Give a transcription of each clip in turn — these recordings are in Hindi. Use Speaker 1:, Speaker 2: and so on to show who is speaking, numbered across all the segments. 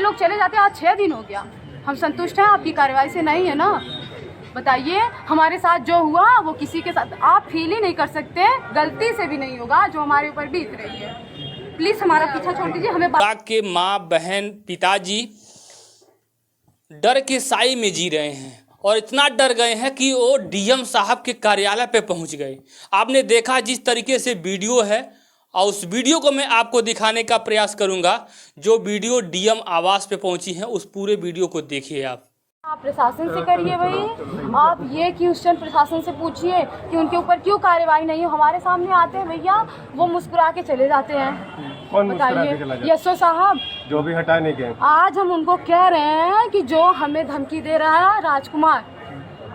Speaker 1: लोग चले जाते हैं। आज 6 दिन हो गया। हम संतुष्ट हैं आपकी कार्रवाई से? नहीं है ना। बताइए, हमारे साथ जो हुआ वो किसी के साथ आप फील ही नहीं कर सकते। गलती से भी नहीं होगा जो हमारे ऊपर बीत रही है। प्लीज हमारा पीछा छोड़ दीजिए। हमें
Speaker 2: के माँ, बहन, पिताजी डर के साए में जी रहे हैं और इतना डर गए हैं कि वो डीएम साहब के कार्यालय पे पहुंच गए। आपने देखा जिस तरीके से वीडियो है, और उस वीडियो को मैं आपको दिखाने का प्रयास करूंगा। जो वीडियो डीएम आवास पे पहुंची है, उस पूरे वीडियो को देखिए आप
Speaker 1: प्रशासन से करिए भाई। आप ये क्वेश्चन प्रशासन से पूछिए कि उनके ऊपर क्यों कार्रवाई नहीं हो। हमारे सामने आते हैं भैया, वो मुस्कुरा के चले जाते हैं।
Speaker 3: कौन
Speaker 1: बताइए यशो साहब
Speaker 3: जो भी हटाने के।
Speaker 1: आज हम उनको कह रहे हैं कि जो हमें धमकी दे रहा है राजकुमार,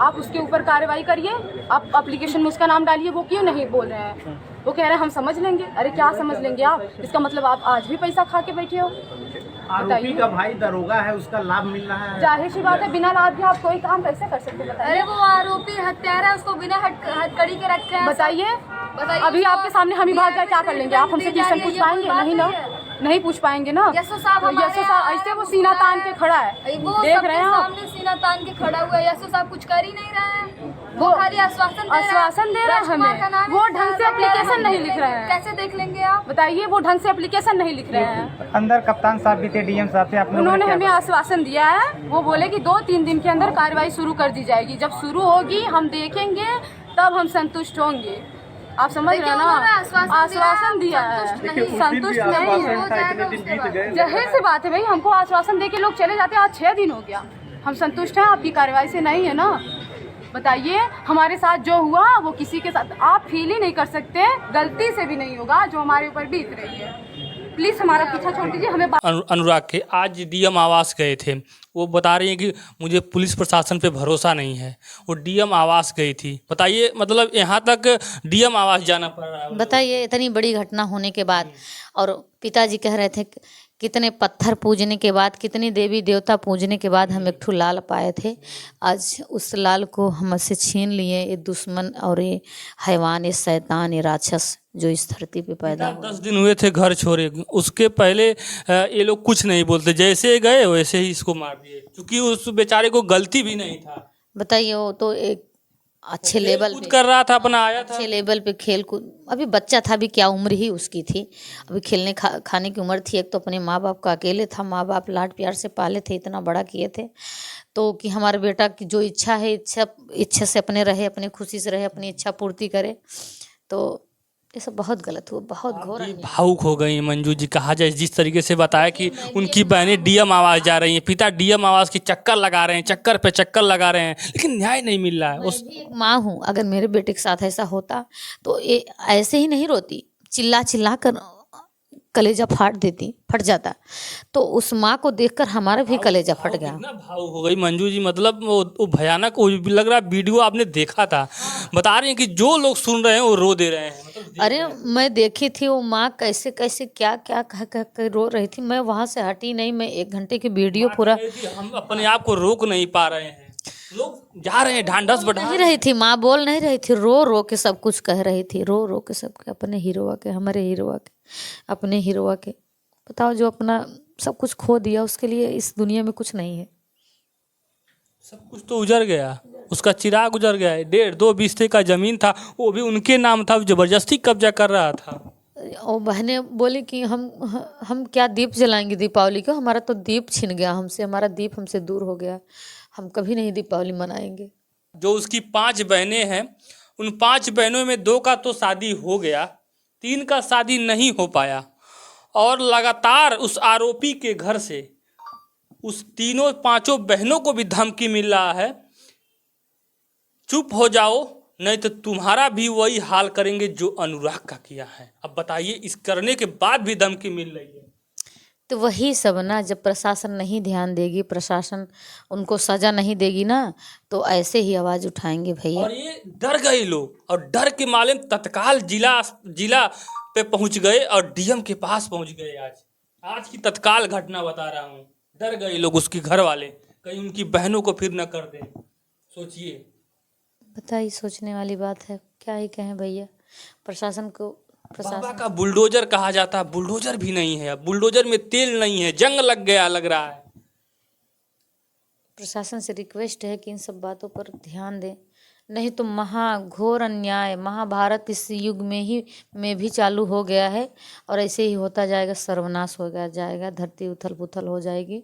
Speaker 1: आप उसके ऊपर कार्रवाई करिए। आप एप्लीकेशन में उसका नाम डालिए। वो क्यों नहीं बोल रहे हैं? वो कह रहे हैं हम समझ लेंगे। अरे क्या समझ लेंगे आप? इसका मतलब आप आज भी पैसा खा के बैठे हो।
Speaker 4: आरोपी का भाई दरोगा है, उसका लाभ मिल रहा है।
Speaker 1: जाहिर सी बात है, बिना लाभ के आप कोई काम कैसे कर सकते? बताइए।
Speaker 5: अरे वो आरोपी हत्यारा है, उसको बिना हथकड़ी के रखे हैं।
Speaker 1: बताइए अभी आपके सामने हम ही भाग जाए, क्या कर लेंगे? आप हमसे क्वेश्चन पूछ पाएंगे? नहीं ना, नहीं पूछ पाएंगे ना।
Speaker 5: यशो साहब
Speaker 1: ऐसे वो सीना तान के खड़ा है, देख रहे हैं आप।
Speaker 5: सामने सीना तान के खड़ा हुआ है। यशो साहब कुछ कर ही नहीं रहे हैं। वो खाली आश्वासन
Speaker 1: दे रहे हैं हमें। वो ढंग से एप्लीकेशन नहीं लिख रहे हैं।
Speaker 5: कैसे देख लेंगे आप?
Speaker 1: बताइए, वो ढंग से एप्लीकेशन नहीं लिख रहे हैं।
Speaker 6: अंदर कप्तान साहब भी थे, डीएम साहब थे।
Speaker 1: उन्होंने हमें आश्वासन दिया है। वो बोले कि 2-3 दिन के अंदर कार्रवाई शुरू कर दी जाएगी। जब शुरू होगी हम देखेंगे, तब हम संतुष्ट होंगे। आप समझ रहे हैं ना? आश्वासन दिया है, संतुष्ट नहीं है। जाहिर सी बात है भाई, हमको आश्वासन दे के लोग चले जाते हैं। आज 6 दिन हो गया। हम संतुष्ट हैं आपकी कार्रवाई से? नहीं है ना। बताइए, हमारे साथ जो हुआ वो किसी के साथ आप फील ही नहीं कर सकते। गलती से भी नहीं होगा जो हमारे ऊपर बीत रही है। प्लीज हमारा पीछा छोड़ दीजिए। हमें
Speaker 2: अनुराग के आज डीएम आवास गए थे। वो बता रही हैं कि मुझे पुलिस प्रशासन पे भरोसा नहीं है। वो डीएम आवास गई थी। बताइए, मतलब यहाँ तक डीएम आवास जाना पड़ रहा है।
Speaker 7: बताइए, इतनी बड़ी घटना होने के बाद, और पिताजी कह रहे थे कितने पत्थर पूजने के बाद, कितनी देवी देवता पूजने के बाद हम एक ठो लाल पाए थे। आज उस लाल को हमसे छीन लिए ये दुश्मन और ये हैवान, ये शैतान, ये राक्षस जो इस धरती पे पैदा हुआ।
Speaker 2: 10 दिन हुए थे घर छोड़े। उसके पहले ये लोग कुछ नहीं बोलते, जैसे गए वैसे ही इसको मार दिए, क्योंकि उस बेचारे को गलती भी नहीं था।
Speaker 7: बताइए, वो तो एक अच्छे लेवल पे
Speaker 2: कर रहा था, अपना आया था
Speaker 7: अच्छे लेवल पे खेल कूद। अभी बच्चा था, अभी क्या उम्र ही उसकी थी, अभी खेलने खाने की उम्र थी। एक तो अपने माँ बाप का अकेले था, माँ बाप लाड प्यार से पाले थे, इतना बड़ा किए थे। तो कि हमारे बेटा की जो इच्छा है, इच्छा से अपने रहे, अपनी खुशी से रहे, अपनी इच्छा पूर्ति करे। तो ये सब बहुत गलत हुआ, बहुत घोर।
Speaker 2: भावुक हो गई मंजू जी। कहा जाए जिस तरीके से बताया कि उनकी बहनें डीएम आवास जा रही हैं, पिता डीएम आवास की चक्कर लगा रहे हैं, चक्कर पे चक्कर लगा रहे हैं, लेकिन न्याय नहीं मिल रहा है।
Speaker 7: मैं भी एक माँ हूँ, अगर मेरे बेटे के साथ ऐसा होता तो ये ऐसे ही नहीं रोती, चिल्ला चिल्ला कर कलेजा फट जाता। तो उस माँ को देखकर हमारा भी कलेजा फट गया।
Speaker 2: कितना भावुक हो गई मंजू जी। मतलब वो भयानक लग रहा। वीडियो आपने देखा था, बता रही हैं कि जो लोग सुन रहे हैं वो रो दे रहे हैं।
Speaker 7: अरे मैं देखी थी वो माँ कैसे कैसे क्या क्या कह कह रो रही थी। मैं वहाँ से हटी नहीं। मैं 1 घंटे की वीडियो पूरा,
Speaker 2: हम अपने आप को रोक नहीं पा रहे हैं। लोग जा रहे हैं, ढांढस बढ़ा
Speaker 7: नहीं रही थी माँ, बोल नहीं रही थी, रो रो के सब कुछ कह रही थी, रो रो के सब, अपने हीरोआ के, हमारे हीरोआ के, अपने हीरोआ के। बताओ, जो अपना सब कुछ खो दिया, उसके लिए इस दुनिया में कुछ नहीं है।
Speaker 2: सब कुछ तो उजड़ गया, उसका चिराग उजड़ गया है। 1.5-2 बिस्ते का जमीन था, वो भी उनके नाम था, जबरदस्ती कब्जा कर रहा था।
Speaker 7: और बहनें बोली कि हम क्या दीप जलाएंगे दीपावली को, हमारा तो दीप छिन गया हमसे, हमारा दीप हमसे दूर हो गया, हम कभी नहीं दीपावली मनाएंगे।
Speaker 2: जो उसकी 5 बहनें हैं, उन 5 बहनों में 2 का तो शादी हो गया, 3 का शादी नहीं हो पाया। और लगातार उस आरोपी के घर से उस 3-5 बहनों को भी धमकी मिल रहा है, चुप हो जाओ नहीं तो तुम्हारा भी वही हाल करेंगे जो अनुराग का किया है। अब बताइए, इस करने के बाद भी धमकी मिल रही है।
Speaker 7: तो वही सब ना, जब प्रशासन नहीं ध्यान देगी, प्रशासन उनको सजा नहीं देगी ना, तो ऐसे ही आवाज़ उठाएंगे भैया।
Speaker 2: और ये डर गए लोग, और डर के माले तत्काल जिला पे पहुंच गए और डीएम के पास पहुंच गए। आज की तत्काल घटना बता रहा हूँ। डर गए लोग, उसके घर वाले, कहीं उनकी बहनों को फिर न कर दें। सोचिए,
Speaker 7: बताइए, सोचने वाली बात है, क्या ही कहें भैया। प्रशासन को
Speaker 2: बाबा का बुलडोजर कहा जाता है, बुलडोजर भी नहीं है, अब बुलडोजर में तेल नहीं है, जंग लग गया लग रहा है।
Speaker 7: प्रशासन से रिक्वेस्ट है कि इन सब बातों पर ध्यान दें, नहीं तो महाघोर अन्याय महाभारत इस युग में भी चालू हो गया है और ऐसे ही होता जाएगा, सर्वनाश हो जाएगा, धरती उथल पुथल हो जाएगी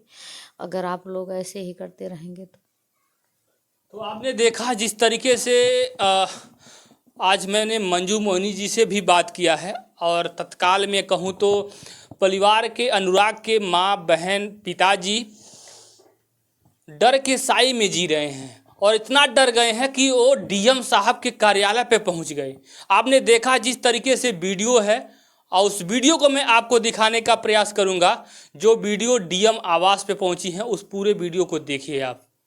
Speaker 7: अगर आप लोग ऐसे ही करते रहेंगे
Speaker 2: तो आपने देखा जिस तरीके से आज मैंने मंजू मोहिनी जी से भी बात किया है और तत्काल में कहूँ तो परिवार के अनुराग के माँ बहन पिताजी डर के साए में जी रहे हैं और इतना डर गए हैं कि वो डीएम साहब के कार्यालय पे पहुंच गए। आपने देखा जिस तरीके से वीडियो है और उस वीडियो को मैं आपको दिखाने का प्रयास करूंगा। जो वीडियो डीएम आवास पे पहुंची है उस पूरे वीडियो को देखिए आप।